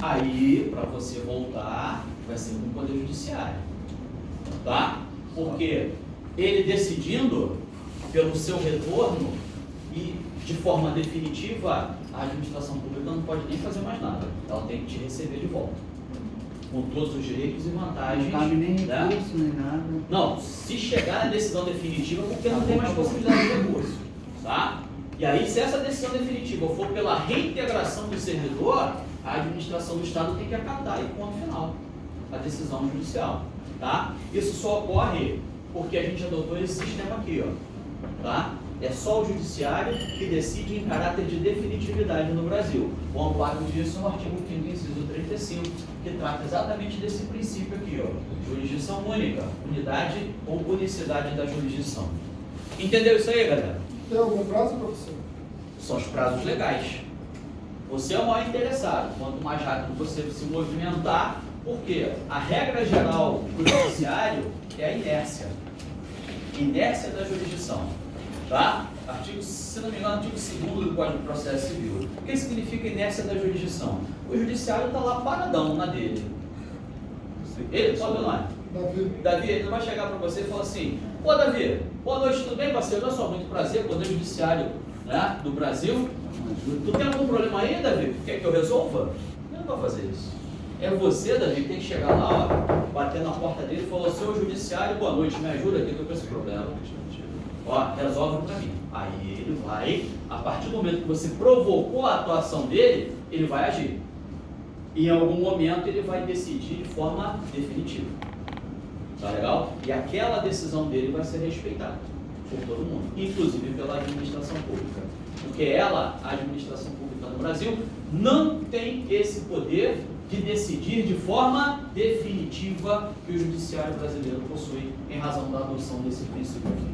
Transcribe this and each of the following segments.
Aí, para você voltar, vai ser com o Poder Judiciário, tá? Porque ele decidindo pelo seu retorno e de forma definitiva, a administração pública não pode nem fazer mais nada. Ela tem que te receber de volta, com todos os direitos e vantagens. Não cabe nem né? recurso, nem nada. Não, se chegar na decisão definitiva, porque não tem mais possibilidade de recurso, tá? E aí, se essa decisão definitiva for pela reintegração do servidor, a administração do Estado tem que acatar e ponto final a decisão judicial, tá? Isso só ocorre porque a gente adotou esse sistema aqui, ó, tá? É só o judiciário que decide em caráter de definitividade no Brasil. O amparo disso no artigo 5º, inciso 35, que trata exatamente desse princípio aqui, ó, jurisdição única, unidade ou unicidade da jurisdição. Entendeu isso aí, galera? Tem algum prazo, professor? São os prazos legais. Você é o maior interessado. Quanto mais rápido você se movimentar, porque a regra geral do judiciário é a inércia. Inércia da jurisdição. Tá? Artigo, se não me engano, artigo 2º do Código de Processo Civil. O que significa inércia da jurisdição? O judiciário está lá paradão na dele. Ele, sobe lá. Davi, ele não vai chegar para você e falar assim: ô Davi, boa noite, tudo bem, parceiro? Olha só, muito prazer, Poder Judiciário, né, do Brasil. Tu tem algum problema aí, Davi? Quer que eu resolva? Eu não vou fazer isso. É você, Davi, que tem que chegar lá, ó, bater na porta dele e falar: seu judiciário, boa noite, me ajuda aqui, estou com esse problema. Ó, resolve para mim. Aí ele vai, a partir do momento que você provocou a atuação dele, ele vai agir. E em algum momento ele vai decidir de forma definitiva. Tá legal? E aquela decisão dele vai ser respeitada por todo mundo, inclusive pela administração pública. Porque ela, a administração pública no Brasil, não tem esse poder de decidir de forma definitiva que o judiciário brasileiro possui em razão da adoção desse princípio aqui.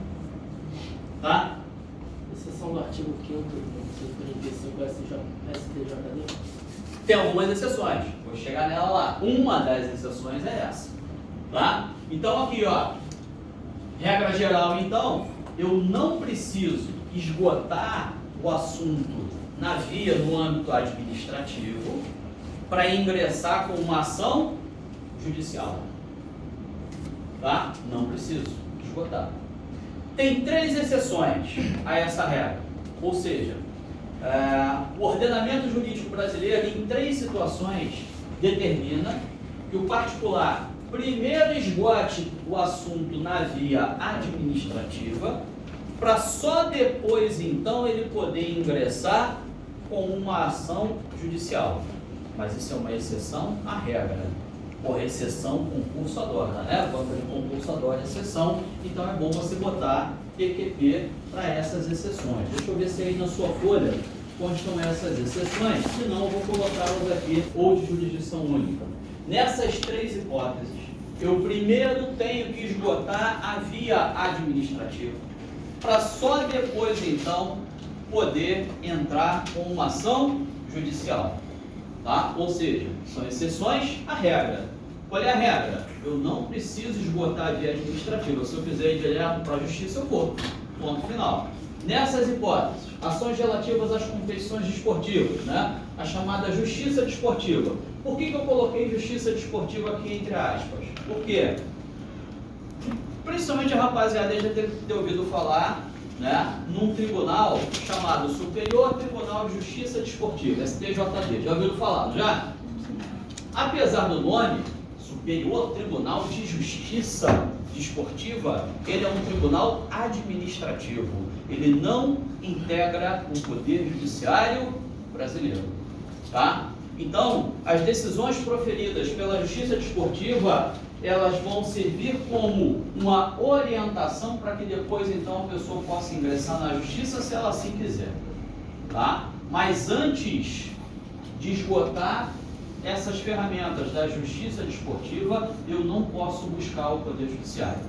Tá? Exceção do artigo 5º do 35 STJD. Tem algumas exceções, vou chegar nela lá. Uma das exceções é essa. Tá? Então aqui, ó, regra geral, então, eu não preciso esgotar o assunto na via no âmbito administrativo para ingressar com uma ação judicial. Tá? Não preciso esgotar. Tem 3 exceções a essa regra, ou seja, o ordenamento jurídico brasileiro, em 3 situações, determina que o particular primeiro esgote o assunto na via administrativa, para só depois, então, ele poder ingressar com uma ação judicial. Mas isso é uma exceção à regra. Por exceção, concurso adora, né? Vamos de concurso adora exceção, então é bom você botar PQP para essas exceções. Deixa eu ver se aí na sua folha constam essas exceções, senão eu vou colocá-las aqui, ou de jurisdição única. Nessas 3 hipóteses, eu primeiro tenho que esgotar a via administrativa, para só depois, então, poder entrar com uma ação judicial. Tá? Ou seja, são exceções à regra. Qual é a regra? Eu não preciso esgotar a via administrativa. Se eu quiser ir direto para a justiça, eu vou. Ponto final. Nessas hipóteses, ações relativas às competições desportivas, né? A chamada justiça desportiva. Por que eu coloquei justiça desportiva aqui entre aspas? Por quê? Principalmente a rapaziada já deve ter ouvido falar, né, num tribunal chamado Superior Tribunal de Justiça Desportiva, STJD. Já ouviram falar, já? Apesar do nome, Superior Tribunal de Justiça Desportiva, ele é um tribunal administrativo. Ele não integra o Poder Judiciário brasileiro. Tá? Então, as decisões proferidas pela Justiça Desportiva, elas vão servir como uma orientação para que depois, então, a pessoa possa ingressar na Justiça, se ela assim quiser. Tá? Mas antes de esgotar essas ferramentas da Justiça Desportiva, eu não posso buscar o Poder Judiciário.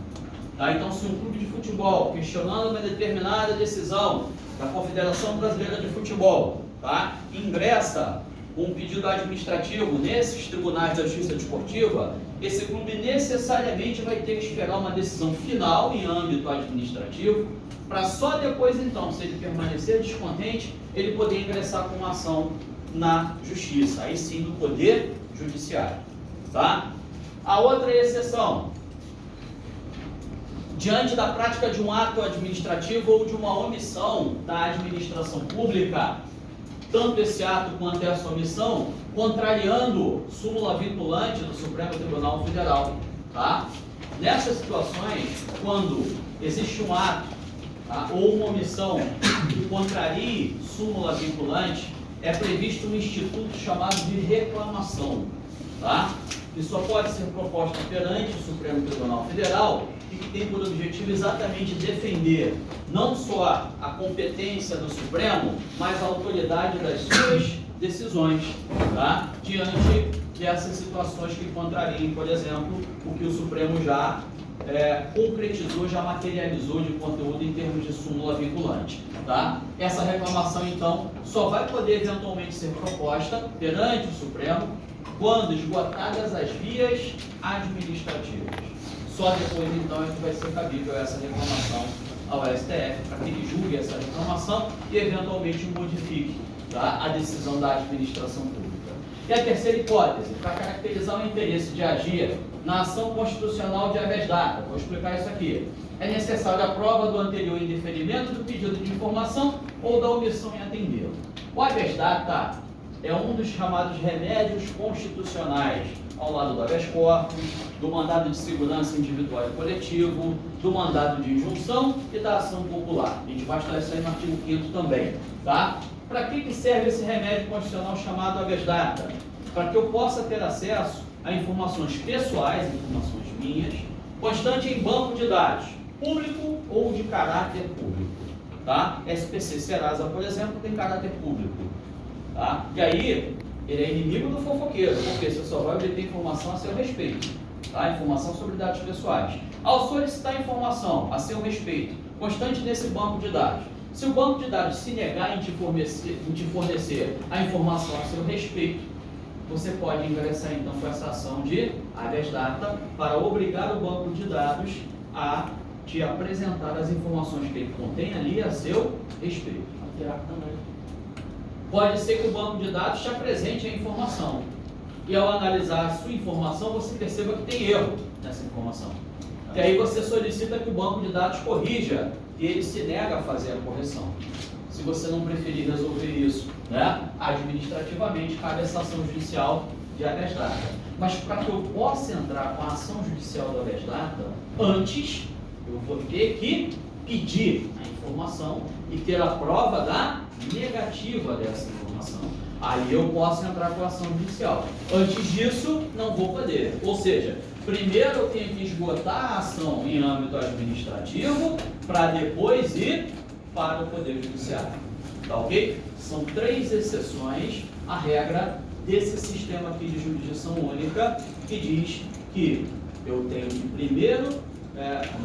Tá? Então, se um clube de futebol, questionando uma determinada decisão da Confederação Brasileira de Futebol, tá, ingressa um pedido administrativo nesses tribunais da Justiça Desportiva, esse clube necessariamente vai ter que esperar uma decisão final em âmbito administrativo, para só depois, então, se ele permanecer descontente, ele poder ingressar com uma ação na justiça, aí sim do poder judiciário, tá? A outra exceção, diante da prática de um ato administrativo ou de uma omissão da administração pública, tanto esse ato quanto essa omissão, contrariando súmula vinculante do Supremo Tribunal Federal, tá? Nessas situações, quando existe um ato, tá, ou uma omissão que contrarie súmula vinculante, é previsto um instituto chamado de reclamação, tá? Que só pode ser proposta perante o Supremo Tribunal Federal e que tem por objetivo exatamente defender não só a competência do Supremo, mas a autoridade das suas decisões, tá? Diante dessas situações que contrariem, por exemplo, o que o Supremo já concretizou, já materializou de conteúdo em termos de súmula vinculante, tá? Essa reclamação, então, só vai poder eventualmente ser proposta perante o Supremo quando esgotadas as vias administrativas. Só depois, então, é que vai ser cabível essa reclamação ao STF, para que ele julgue essa reclamação e, eventualmente, modifique, tá, a decisão da administração pública. E a terceira hipótese, para caracterizar o interesse de agir na ação constitucional de habeas data, vou explicar isso aqui. É necessária a prova do anterior indeferimento do pedido de informação ou da omissão em atendê-lo. O habeas data é um dos chamados remédios constitucionais, ao lado do habeas corpus, do mandado de segurança individual e coletivo, do mandado de injunção e da ação popular. A gente vai estudar isso aí no artigo 5º também, tá? Para que serve esse remédio constitucional chamado habeas data? Para que eu possa ter acesso a informações pessoais, informações minhas, constante em banco de dados, público ou de caráter público, tá? SPC Serasa, por exemplo, tem caráter público, tá? E aí, ele é inimigo do fofoqueiro, porque você só vai obter informação a seu respeito, tá? Informação sobre dados pessoais. Ao solicitar informação a seu respeito, constante nesse banco de dados, se o banco de dados se negar em te fornecer a informação a seu respeito, você pode ingressar então com essa ação de habeas data para obrigar o banco de dados a te apresentar as informações que ele contém ali a seu respeito. Pode ser que o banco de dados te apresente a informação e ao analisar a sua informação você perceba que tem erro nessa informação. E aí você solicita que o banco de dados corrija e ele se nega a fazer a correção. Se você não preferir resolver isso, né, administrativamente, cabe essa ação judicial de habeas data. Mas para que eu possa entrar com a ação judicial do habeas data, antes eu vou ter que pedir a informação e ter a prova da negativa dessa informação. Aí eu posso entrar com a ação judicial. Antes disso, não vou poder. Ou seja, primeiro eu tenho que esgotar a ação em âmbito administrativo para depois ir para o Poder Judiciário. Tá ok? São 3 exceções à regra desse sistema aqui de jurisdição única que diz que eu tenho que primeiro,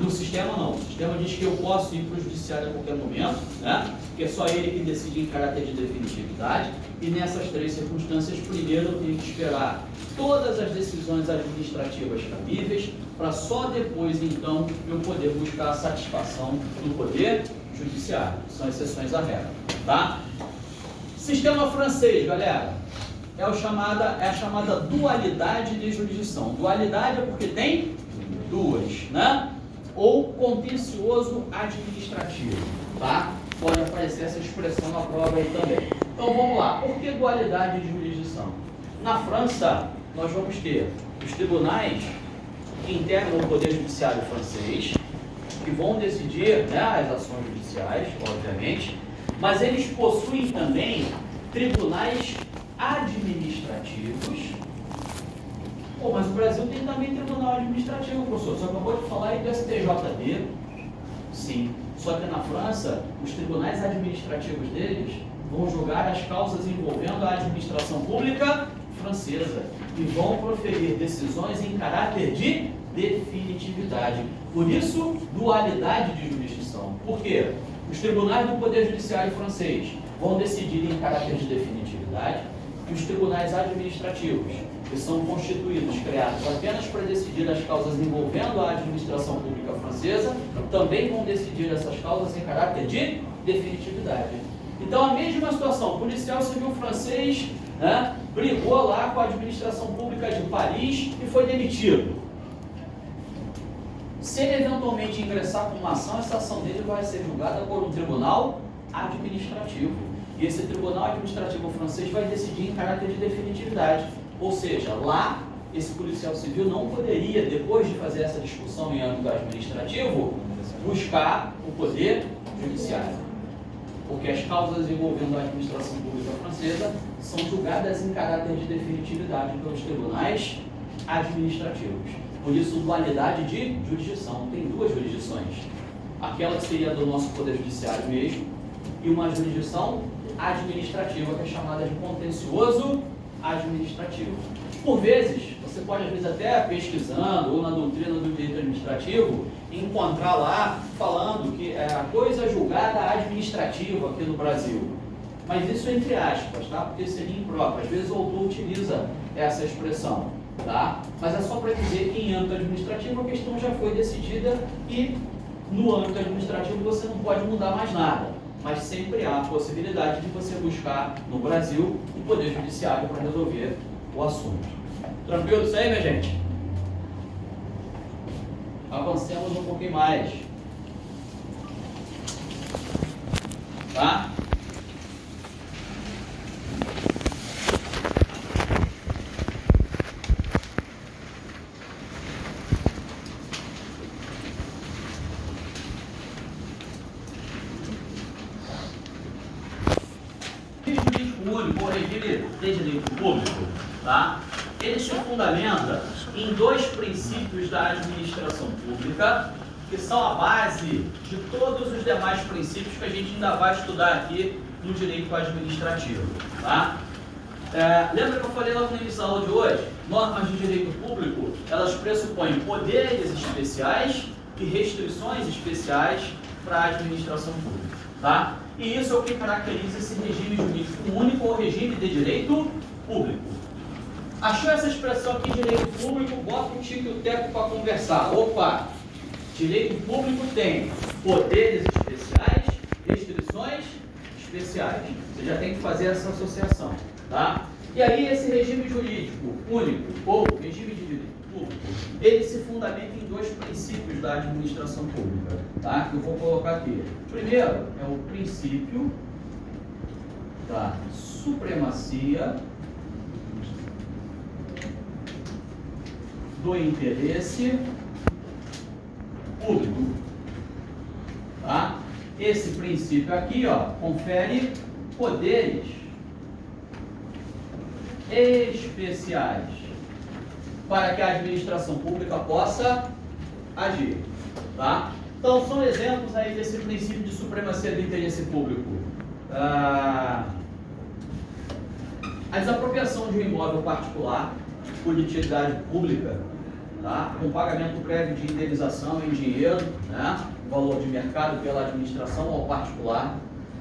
no sistema não, o sistema diz que eu posso ir para o Judiciário a qualquer momento, né? Porque é só ele que decide em caráter de definitividade, e nessas 3 circunstâncias, primeiro eu tenho que esperar todas as decisões administrativas cabíveis, para só depois, então, eu poder buscar a satisfação do Poder Judiciário. São exceções à regra, tá? Sistema francês, galera, é a chamada dualidade de jurisdição. Dualidade é porque tem duas, né? Ou contencioso administrativo, tá? Pode aparecer essa expressão na prova aí também. Então vamos lá, por que dualidade de jurisdição? Na França, nós vamos ter os tribunais que integram o Poder Judiciário francês, que vão decidir, né, as ações judiciais, obviamente, mas eles possuem também tribunais administrativos. Pô, mas o Brasil tem também tribunal administrativo, professor. Você acabou de falar aí do STJD. Sim. Só que na França, os tribunais administrativos deles vão julgar as causas envolvendo a administração pública francesa e vão proferir decisões em caráter de definitividade. Por isso, dualidade de jurisdição. Por quê? Os tribunais do Poder Judiciário francês vão decidir em caráter de definitividade e os tribunais administrativos, que são constituídos, criados apenas para decidir as causas envolvendo a administração pública francesa, também vão decidir essas causas em caráter de definitividade. Então, a mesma situação, o policial civil francês, né, brigou lá com a administração pública de Paris e foi demitido. Se ele eventualmente ingressar com uma ação, essa ação dele vai ser julgada por um tribunal administrativo. E esse tribunal administrativo francês vai decidir em caráter de definitividade. Ou seja, lá, esse policial civil não poderia, depois de fazer essa discussão em âmbito administrativo, buscar o poder judiciário. Porque as causas envolvendo a administração pública francesa são julgadas em caráter de definitividade pelos tribunais administrativos. Por isso, dualidade de jurisdição. Tem duas jurisdições. Aquela que seria do nosso poder judiciário mesmo, e uma jurisdição administrativa, que é chamada de contencioso administrativo. Por vezes, você pode às vezes até pesquisando, ou na doutrina do direito administrativo, encontrar lá falando que é a coisa julgada administrativa aqui no Brasil. Mas isso entre aspas, tá? Porque seria impróprio. Às vezes o autor utiliza essa expressão, tá? Mas é só para dizer que em âmbito administrativo a questão já foi decidida e no âmbito administrativo você não pode mudar mais nada. Mas sempre há a possibilidade de você buscar no Brasil o poder judiciário para resolver o assunto. Tranquilo isso aí, minha gente? Avancemos um pouquinho mais. Tá? O regime de direito público, tá? Ele se fundamenta em dois princípios da administração pública, que são a base de todos os demais princípios que a gente ainda vai estudar aqui no direito administrativo, tá? Lembra que eu falei logo no início da aula de hoje? Normas de direito público, elas pressupõem poderes especiais e restrições especiais para a administração pública, tá? E isso é o que caracteriza esse regime jurídico único ou regime de direito público. Achou essa expressão aqui, direito público? Bota o Tico e o Teco para conversar. Opa! Direito público tem poderes especiais, restrições especiais. Você já tem que fazer essa associação, tá? E aí esse regime jurídico único ou regime de direito público, ele se fundamenta em dois princípios da administração pública, tá? Que eu vou colocar aqui. Primeiro é o princípio da supremacia do interesse público, tá? Esse princípio aqui, ó, confere poderes especiais para que a administração pública possa agir, tá? Então, são exemplos aí desse princípio de supremacia do interesse público. A desapropriação de um imóvel particular por utilidade pública, tá? Com pagamento prévio de indenização em dinheiro, né? Valor de mercado pela administração ao particular.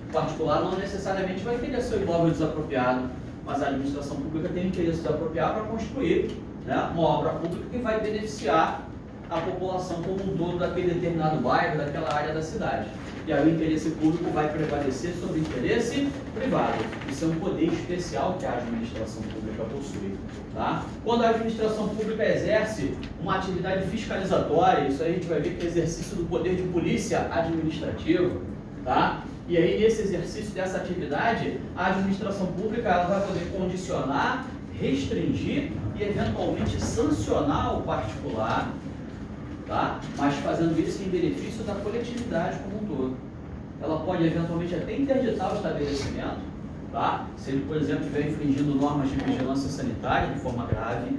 O particular não necessariamente vai querer seu imóvel desapropriado, mas a administração pública tem interesse de desapropriar para construir, né, uma obra pública que vai beneficiar a população como um todo daquele determinado bairro, daquela área da cidade. E aí o interesse público vai prevalecer sobre o interesse privado. Isso é um poder especial que a administração pública possui, tá? Quando a administração pública exerce uma atividade fiscalizatória, isso aí a gente vai ver que é exercício do poder de polícia administrativo, tá? E aí nesse exercício dessa atividade, a administração pública ela vai poder condicionar, restringir e eventualmente sancionar o particular, tá? Mas fazendo isso em benefício da coletividade como um todo. Ela pode eventualmente até interditar o estabelecimento, tá? Se ele, por exemplo, estiver infringindo normas de vigilância sanitária de forma grave,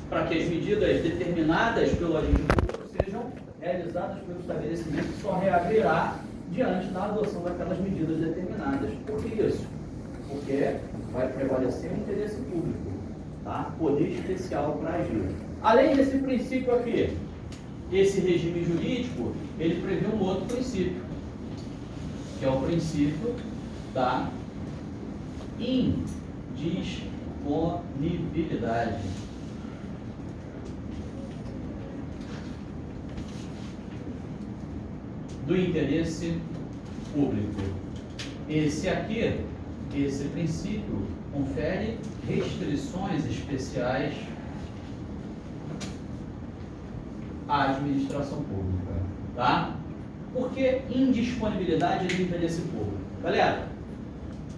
para que as medidas determinadas pelo agente público sejam realizadas pelo estabelecimento que só reabrirá diante da adoção daquelas medidas determinadas. Por que isso? Porque vai prevalecer o interesse público, tá? Poder especial para agir. Além desse princípio aqui, esse regime jurídico, ele prevê um outro princípio, que é o princípio da indisponibilidade. Do interesse público. esse aqui, esse princípio, confere restrições especiais à administração pública, tá? Por que indisponibilidade do interesse público? Galera,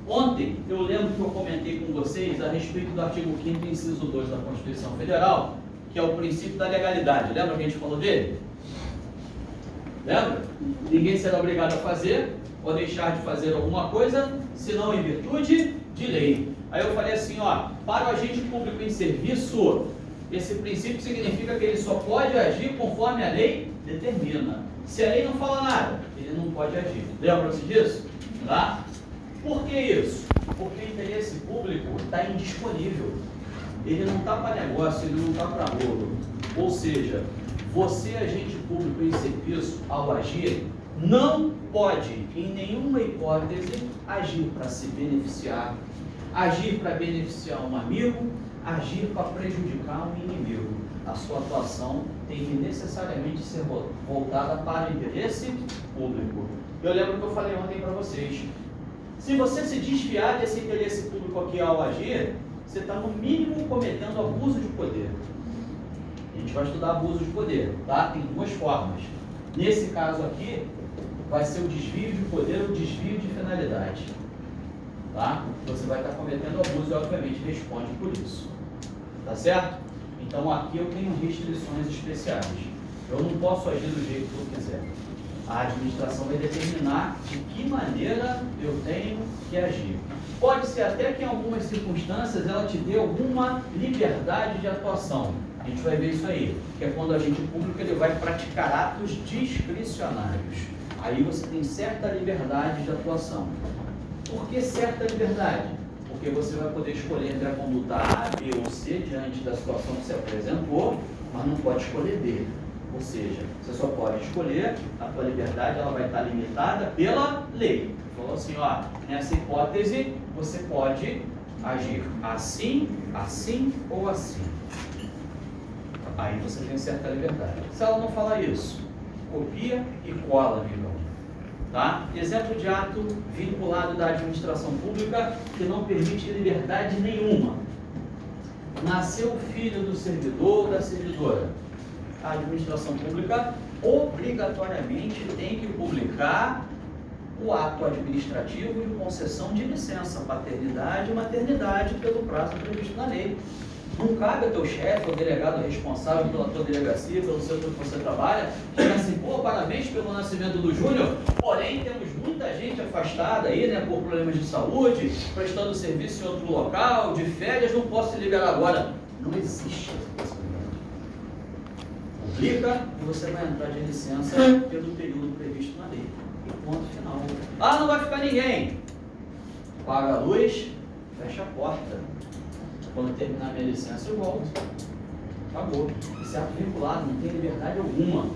ontem eu lembro que eu comentei com vocês a respeito do artigo 5º, inciso 2 da Constituição Federal, que é o princípio da legalidade. Lembra que a gente falou dele? Lembra? Ninguém será obrigado a fazer ou deixar de fazer alguma coisa, senão em virtude de lei. Aí eu falei assim, ó, para o agente público em serviço, esse princípio significa que ele só pode agir conforme a lei determina. Se a lei não fala nada, ele não pode agir. Lembra-se disso? Tá? Por que isso? Porque o interesse público está indisponível. Ele não está para negócio, ele não está para rolo. Ou seja, você, agente público em serviço, ao agir, não pode, em nenhuma hipótese, agir para se beneficiar, agir para beneficiar um amigo, agir para prejudicar um inimigo. A sua atuação tem que necessariamente ser voltada para o interesse público. Eu lembro que eu falei ontem para vocês, se você se desviar desse interesse público aqui ao agir, você está no mínimo cometendo abuso de poder. A gente vai estudar abuso de poder, tá? Tem duas formas. Nesse caso aqui, vai ser o desvio de poder ou o desvio de finalidade. Tá? Você vai estar cometendo abuso e, obviamente, responde por isso. Tá certo? Então, aqui eu tenho restrições especiais. Eu não posso agir do jeito que eu quiser. A administração vai determinar de que maneira eu tenho que agir. Pode ser até que em algumas circunstâncias ela te dê alguma liberdade de atuação. A gente vai ver isso aí, que é quando o agente público ele vai praticar atos discricionários. Aí você tem certa liberdade de atuação. Por que certa liberdade? Porque você vai poder escolher entre a conduta A, B ou C diante da situação que se apresentou, mas não pode escolher D. Ou seja, você só pode escolher, a tua liberdade ela vai estar limitada pela lei. Falou assim, ó, nessa hipótese você pode agir assim, assim ou assim. Aí você tem certa liberdade. Se ela não falar isso, copia e cola, amigão. Tá? Exemplo de ato vinculado da administração pública que não permite liberdade nenhuma. Nasceu o filho do servidor ou da servidora. A administração pública obrigatoriamente tem que publicar o ato administrativo de concessão de licença, paternidade e maternidade pelo prazo previsto na lei. Não cabe ao teu chefe, ao delegado responsável pela tua delegacia, pelo setor que você trabalha, chegar assim, pô, parabéns pelo nascimento do Júnior, porém temos muita gente afastada aí, né, por problemas de saúde, prestando serviço em outro local, de férias, não posso te liberar agora. Não existe essa possibilidade. Publica e você vai entrar de licença pelo período previsto na lei. E ponto final. Ah, não vai ficar ninguém. Paga a luz, fecha a porta. Quando terminar minha licença, eu volto. Acabou. Esse ato vinculado não tem liberdade alguma.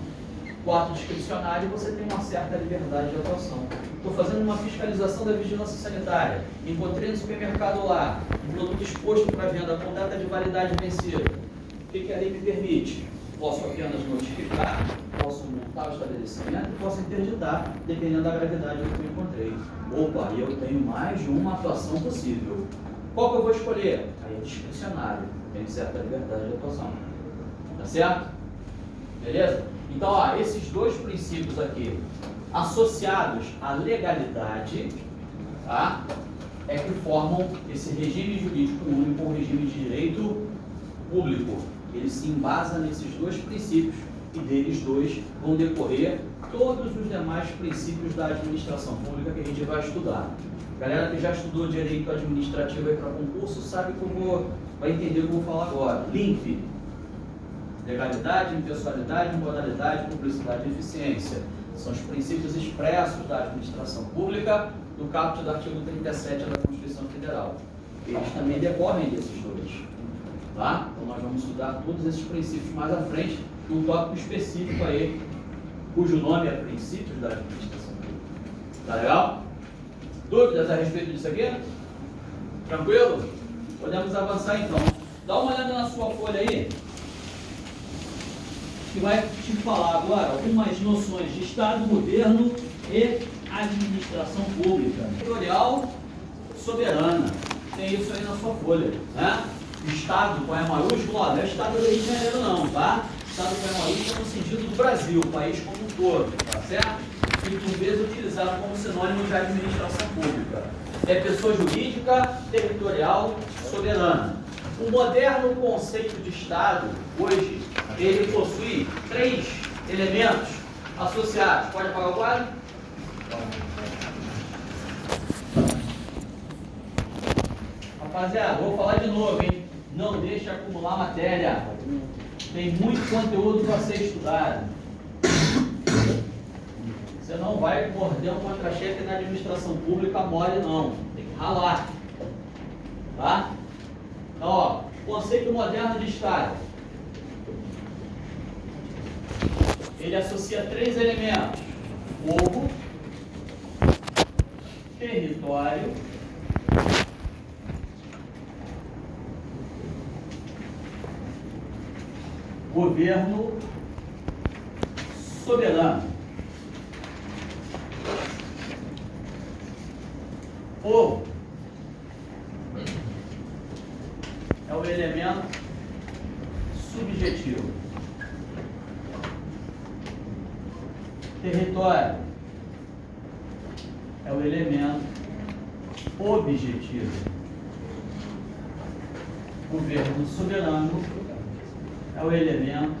O ato discricionário, você tem uma certa liberdade de atuação. Estou fazendo uma fiscalização da vigilância sanitária. Encontrei no supermercado lá um produto exposto para venda com data de validade vencida. O que a lei me permite? Posso apenas notificar, posso montar o estabelecimento e posso interditar, dependendo da gravidade do que eu encontrei. Opa, eu tenho mais de uma atuação possível. Qual que eu vou escolher? Aí é discricionário, tem certa liberdade de atuação. Tá certo? Beleza? Então, ó, esses dois princípios aqui, associados à legalidade, tá? É que formam esse regime jurídico único, o regime de direito público. Ele se embasa nesses dois princípios e deles dois vão decorrer todos os demais princípios da administração pública que a gente vai estudar. Galera que já estudou direito administrativo aí para concurso sabe como vai entender o que eu vou falar agora. LIMP, legalidade, impessoalidade, moralidade, publicidade e eficiência. São os princípios expressos da administração pública do caput do artigo 37 da Constituição Federal. Eles também decorrem desses dois. Tá? Então nós vamos estudar todos esses princípios mais à frente, num tópico específico aí, cujo nome é Princípios da Administração Pública. Tá legal? Dúvidas a respeito disso aqui? Tranquilo? Podemos avançar então. Dá uma olhada na sua folha aí, que vai te falar agora algumas noções de Estado, governo e administração pública. Territorial soberana. Tem isso aí na sua folha, né? Estado com E maiúsculo, ó, não é Estado do Rio de Janeiro não, tá? Estado com E maiúsculo no sentido do Brasil, o país como um todo, tá certo? E por vezes utilizado como sinônimo de administração pública. É pessoa jurídica, territorial, soberana. O moderno conceito de Estado, hoje, ele possui 3 elementos associados. Pode apagar o quadro? Rapaziada, vou falar de novo, hein? Não deixe acumular matéria. Tem muito conteúdo para ser estudado. Você não vai morder um contra-cheque na administração pública mole, não. Tem que ralar. Tá? Então, ó, conceito moderno de Estado. Ele associa 3 elementos: povo, território governo soberano. Povo é o elemento subjetivo. Território é o elemento objetivo. Governo soberano é o elemento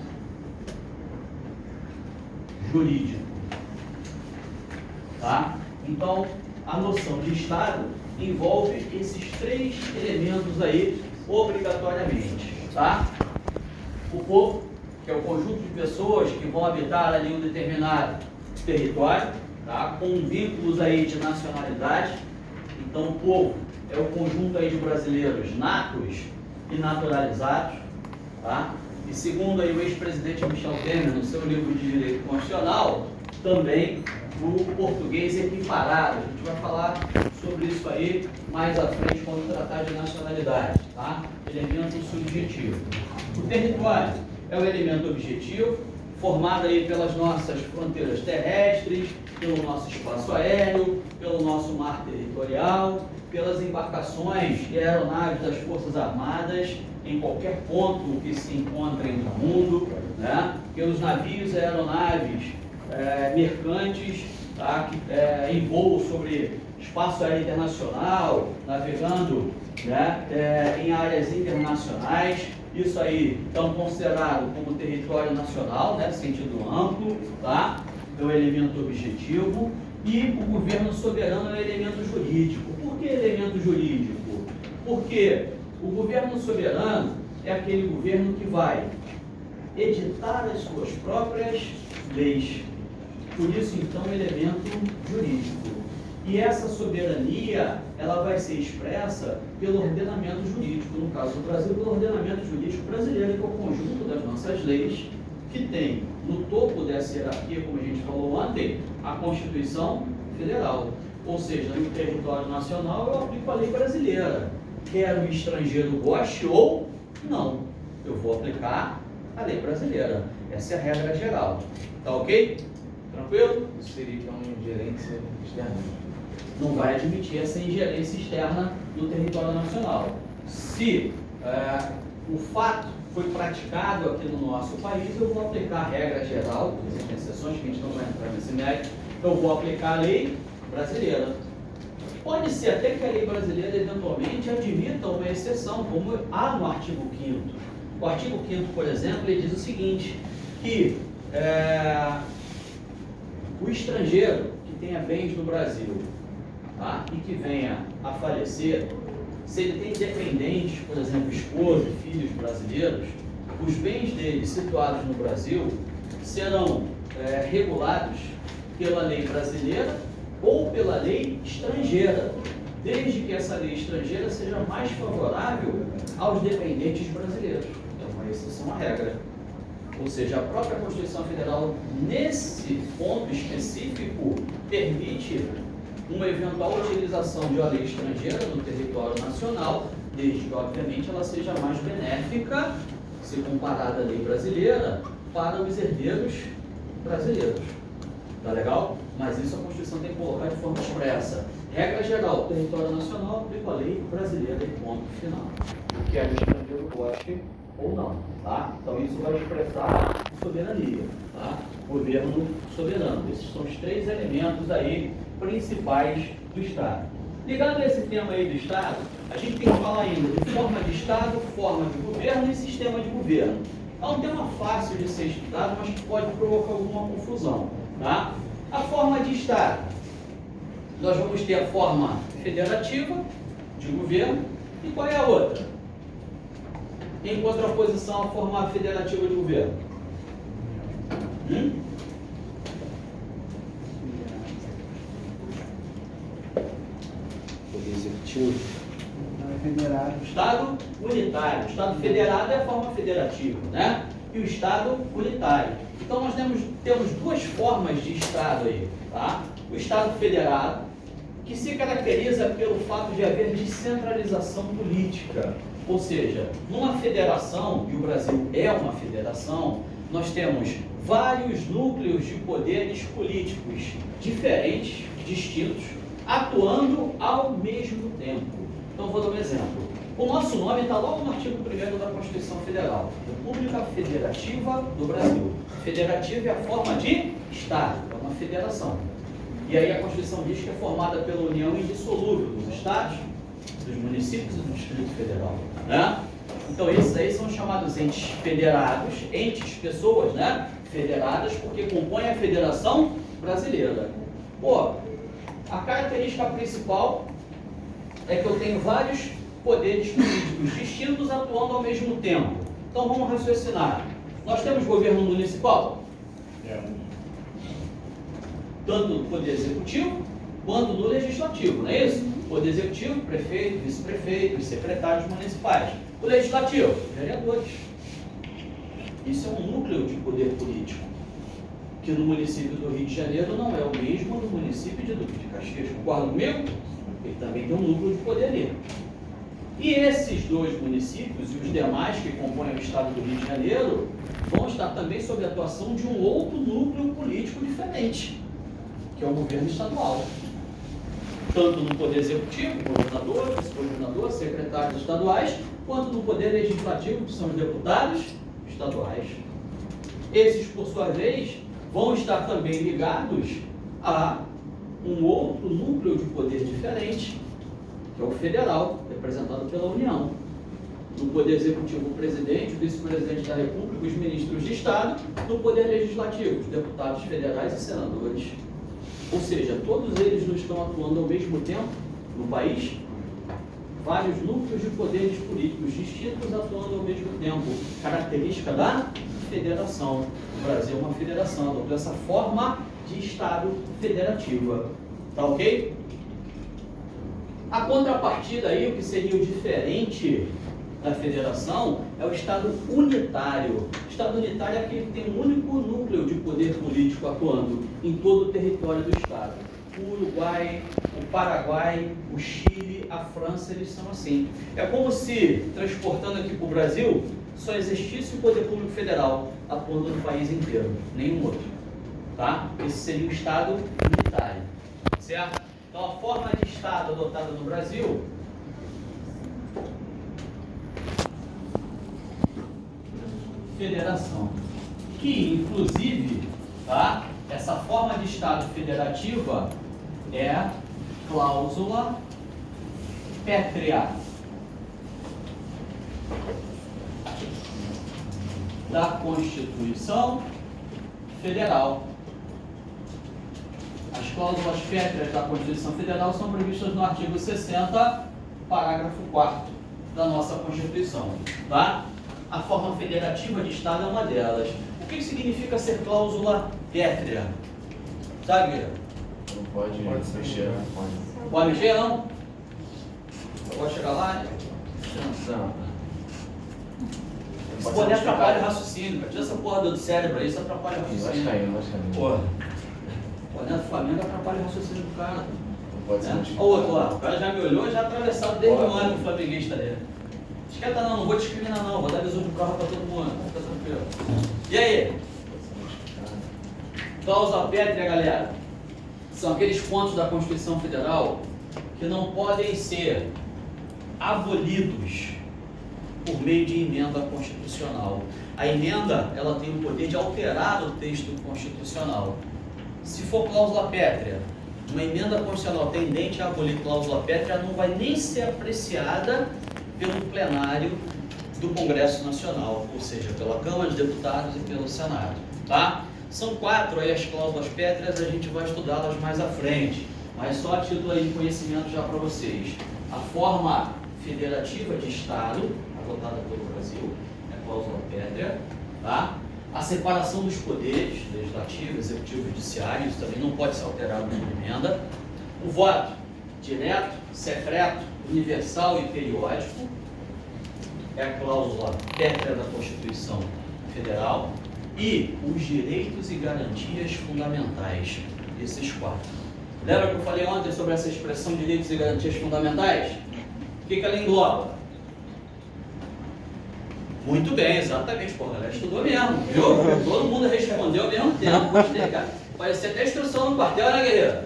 jurídico. Tá? Então, a noção de Estado envolve esses 3 elementos aí obrigatoriamente. Tá? O povo, que é o conjunto de pessoas que vão habitar ali um determinado território, tá? Com vínculos aí de nacionalidade. Então, o povo é o conjunto aí de brasileiros natos e naturalizados. Tá? E segundo aí o ex-presidente Michel Temer, no seu livro de Direito Constitucional, também o português equiparado. A gente vai falar sobre isso aí mais à frente quando tratar de nacionalidade, tá? Elemento subjetivo. O território é o elemento objetivo, formado aí pelas nossas fronteiras terrestres, pelo nosso espaço aéreo, pelo nosso mar territorial, pelas embarcações e aeronaves das Forças Armadas em qualquer ponto que se encontrem no mundo, né? Pelos navios e aeronaves mercantes, tá? Em voo sobre espaço aéreo internacional, navegando, né? Em áreas internacionais. Isso aí estão considerado como território nacional, né? Sentido amplo, tá? É o elemento objetivo. E o governo soberano é o elemento jurídico. Por que elemento jurídico? Porque o governo soberano é aquele governo que vai editar as suas próprias leis. Por isso, então, é elemento jurídico. E essa soberania, ela vai ser expressa pelo ordenamento jurídico, no caso do Brasil, pelo ordenamento jurídico brasileiro, que é o conjunto das nossas leis, que tem no topo dessa hierarquia, como a gente falou ontem, a Constituição Federal. Ou seja, no território nacional eu aplico a lei brasileira. Quer o estrangeiro goste ou não, eu vou aplicar a lei brasileira. Essa é a regra geral. Tá ok? Tranquilo? Isso seria então ingerência externa. Não vai admitir essa ingerência externa no território nacional. Se o fato foi praticado aqui no nosso país, eu vou aplicar a regra geral, existem exceções que a gente não vai entrar nesse mérito, eu vou aplicar a lei brasileira. Pode ser até que a lei brasileira eventualmente admita uma exceção, como há no artigo 5º. O artigo 5º, por exemplo, ele diz o seguinte, que o estrangeiro que tenha bens no Brasil, tá, e que venha a falecer, se ele tem dependentes, por exemplo, esposa e filhos brasileiros, os bens dele situados no Brasil serão regulados pela lei brasileira ou pela lei estrangeira, desde que essa lei estrangeira seja mais favorável aos dependentes brasileiros. É uma exceção à regra. Ou seja, a própria Constituição Federal, nesse ponto específico, permite uma eventual utilização de uma lei estrangeira no território nacional, desde que, obviamente, ela seja mais benéfica, se comparada à lei brasileira, para os herdeiros brasileiros. Tá legal? Mas isso a Constituição tem que colocar de forma expressa. Regra geral, território nacional aplica a lei brasileira e ponto final. O que é o estrangeiro goste ou não, tá? Então isso vai expressar soberania, tá? Governo soberano. Esses são os 3 elementos aí principais do Estado. Ligado a esse tema aí do Estado, a gente tem que falar ainda de forma de Estado, forma de governo e sistema de governo. É um tema fácil de ser estudado, mas que pode provocar alguma confusão, tá? A forma de Estado. Nós vamos ter a forma federativa de governo e qual é a outra? Em contraposição à forma federativa de governo. Poder executivo. Federado. Estado unitário. O Estado federado é a forma federativa, né? E o Estado unitário. Então nós temos 2 formas de Estado aí, tá? O Estado federado, que se caracteriza pelo fato de haver descentralização política. Ou seja, numa federação, e o Brasil é uma federação, nós temos vários núcleos de poderes políticos diferentes, distintos, atuando ao mesmo tempo. Então, vou dar um exemplo. O nosso nome está logo no artigo 1º da Constituição Federal. República Federativa do Brasil. Federativa é a forma de Estado, é uma federação. E aí a Constituição diz que é formada pela união indissolúvel dos Estados, dos municípios e do Distrito Federal, né? Então esses aí são chamados entes federados, entes, pessoas, né? Federadas, porque compõem a Federação Brasileira. Pô, a característica principal é que eu tenho vários poderes políticos distintos atuando ao mesmo tempo. Então vamos raciocinar. Nós temos governo municipal? Tanto no Poder Executivo quanto no Legislativo, não é isso? Poder Executivo, prefeito, vice-prefeito e secretários municipais. O Legislativo, vereadores. Isso é um núcleo de poder político, que no município do Rio de Janeiro não é o mesmo no município de Duque de Caxias. Concorda comigo? Ele também tem um núcleo de poder ali. E esses 2 municípios e os demais que compõem o estado do Rio de Janeiro vão estar também sob a atuação de um outro núcleo político diferente, que é o governo estadual. Tanto no Poder Executivo, governador, vice-governador, secretários estaduais, quanto no Poder Legislativo, que são os deputados estaduais. Esses, por sua vez, vão estar também ligados a um outro núcleo de poder diferente, que é o federal, representado pela União. No Poder Executivo, o presidente, o vice-presidente da República, os ministros de Estado. No Poder Legislativo, os deputados federais e senadores. Ou seja, todos eles não estão atuando ao mesmo tempo no país. Vários núcleos de poderes políticos distintos atuando ao mesmo tempo. Característica da federação. O Brasil é uma federação, adotou essa forma de Estado federativa. Tá ok? A contrapartida aí, o que seria o diferente da federação, é o Estado unitário. O Estado unitário é aquele que tem um único núcleo de poder político atuando em todo o território do Estado. O Uruguai, o Paraguai, o Chile, a França, eles são assim. É como se, transportando aqui para o Brasil, só existisse o poder público federal atuando no país inteiro, nenhum outro. Tá? Esse seria o Estado unitário. Certo? Então, a forma de Estado adotada no Brasil federação, que inclusive, tá, essa forma de Estado federativa é cláusula pétrea da Constituição Federal. As cláusulas pétreas da Constituição Federal são previstas no artigo 60, parágrafo 4º da nossa Constituição, tá? A forma federativa de Estado é uma delas. O que significa ser cláusula pétrea? Sabe, Guilherme? Não pode mexer, não pode. Pode mexer, não? Pode chegar lá? Não. Isso pode atrapalhar o raciocínio, cara. Tira essa porra do cérebro aí, isso atrapalha o raciocínio. Vai caindo. Porra. Olhando o Flamengo atrapalha o raciocínio do cara. Não pode ser Olha o outro lá, o cara já me olhou, já atravessado desde o ano flamenguista dele. Esquenta não vou discriminar não, vou dar visão de prova para todo mundo, fica tranquilo. E aí? Cláusula pétrea, galera, são aqueles pontos da Constituição Federal que não podem ser abolidos por meio de emenda constitucional. A emenda, ela tem o poder de alterar o texto constitucional. Se for cláusula pétrea, uma emenda constitucional tendente a abolir cláusula pétrea não vai nem ser apreciada pelo plenário do Congresso Nacional, ou seja, pela Câmara dos Deputados e pelo Senado, tá? São 4 aí as cláusulas pétreas, a gente vai estudá-las mais à frente, mas só a título aí de conhecimento já para vocês. A forma federativa de Estado, adotada pelo Brasil, é cláusula pétrea, tá? A separação dos poderes, legislativo, executivo e judiciário, isso também não pode ser alterado por emenda. O voto direto, secreto, universal e periódico, é a cláusula pétrea da Constituição Federal. E os direitos e garantias fundamentais, esses 4. Lembra que eu falei ontem sobre essa expressão direitos e garantias fundamentais? O que ela engloba? Muito bem, exatamente, pô, ela estudou mesmo, viu? Todo mundo respondeu ao mesmo tempo, gostei, cara. Parecia até instrução no quartel, né, guerreiro?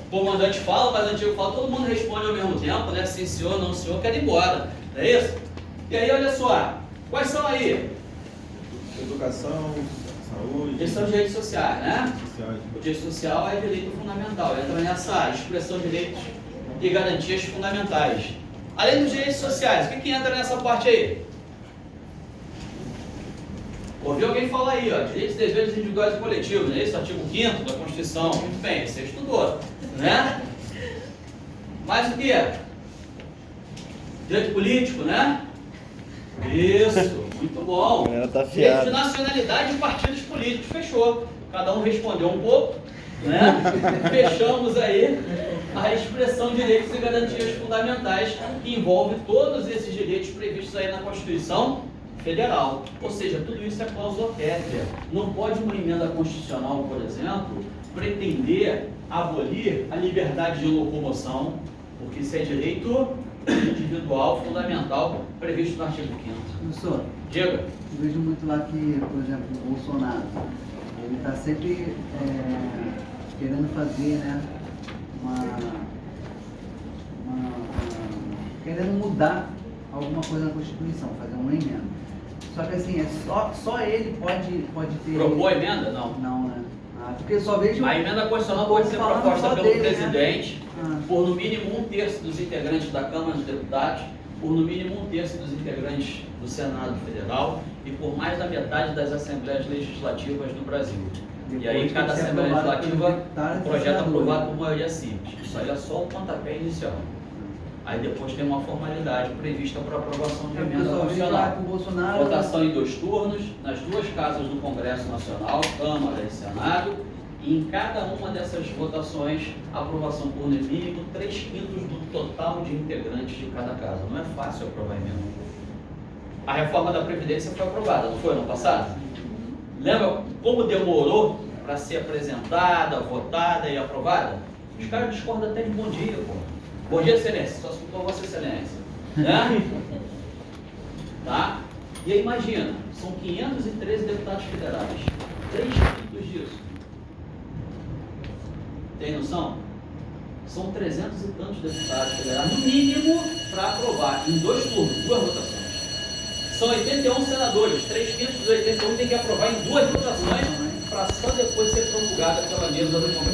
O comandante fala, mas o antigo fala, todo mundo responde ao mesmo tempo, né? Sim, senhor, não, senhor, quero ir embora, não é isso? E aí, olha só, quais são aí? Educação, saúde. Eles são direitos sociais, né? Sociais. O direito social é direito fundamental, entra nessa expressão de direitos e garantias fundamentais. Além dos direitos sociais, o que entra nessa parte aí? Ouvi alguém falar aí, ó, direitos e deveres individuais e coletivos, não é isso? Artigo 5º da Constituição, muito bem, você estudou, né? Mais o que? Direito político, né? Isso, muito bom. Tá Direito de nacionalidade e partidos políticos, fechou. Cada um respondeu um pouco, né? Fechamos aí a expressão direitos e garantias fundamentais, que envolve todos esses direitos previstos aí na Constituição Federal. Ou seja, tudo isso é cláusula pétrea. Não pode uma emenda constitucional, por exemplo, pretender abolir a liberdade de locomoção, porque isso é direito individual, fundamental, previsto no artigo 5º. Professor, Diga. eu vejo muito lá que, por exemplo, o Bolsonaro, ele está sempre querendo fazer, né, querendo mudar alguma coisa na Constituição, fazer uma emenda. Só que assim, só ele pode ter... Propor emenda? Não. Não, né? Porque só vejo... A emenda constitucional pode ser falando proposta só pelo dele, presidente, né? por no mínimo 1/3 dos integrantes da Câmara dos Deputados, por no mínimo 1/3 dos integrantes do Senado Federal e por mais da metade das Assembleias Legislativas no Brasil. E aí, Depois cada tem que ser Assembleia aprovado Legislativa, pelos deputados e projeto senadores. aprovado por maioria simples. Isso aí é só o pontapé inicial. Aí depois tem uma formalidade prevista para aprovação de emenda pessoal vejo lá constitucional. que o Bolsonaro... Votação em 2 turnos, nas 2 casas do Congresso Nacional, Câmara e Senado, e em cada uma dessas votações, aprovação por no mínimo 3/5 do total de integrantes de cada casa. Não é fácil aprovar emenda. A reforma da Previdência foi aprovada, não foi ano passado? Lembra como demorou para ser apresentada, votada e aprovada? Os caras discordam até de bom dia, pô. Bom dia, Excelência, só escutou Vossa Excelência. Né? Tá? E aí imagina, são 513 deputados federais, 3/5 disso. Tem noção? São 300 e tantos deputados federais, no mínimo, para aprovar em 2 turnos, 2 votações. São 81 senadores, 3/5 dos 81 tem que aprovar em 2 votações, para só depois ser promulgada pela mesa do Congresso.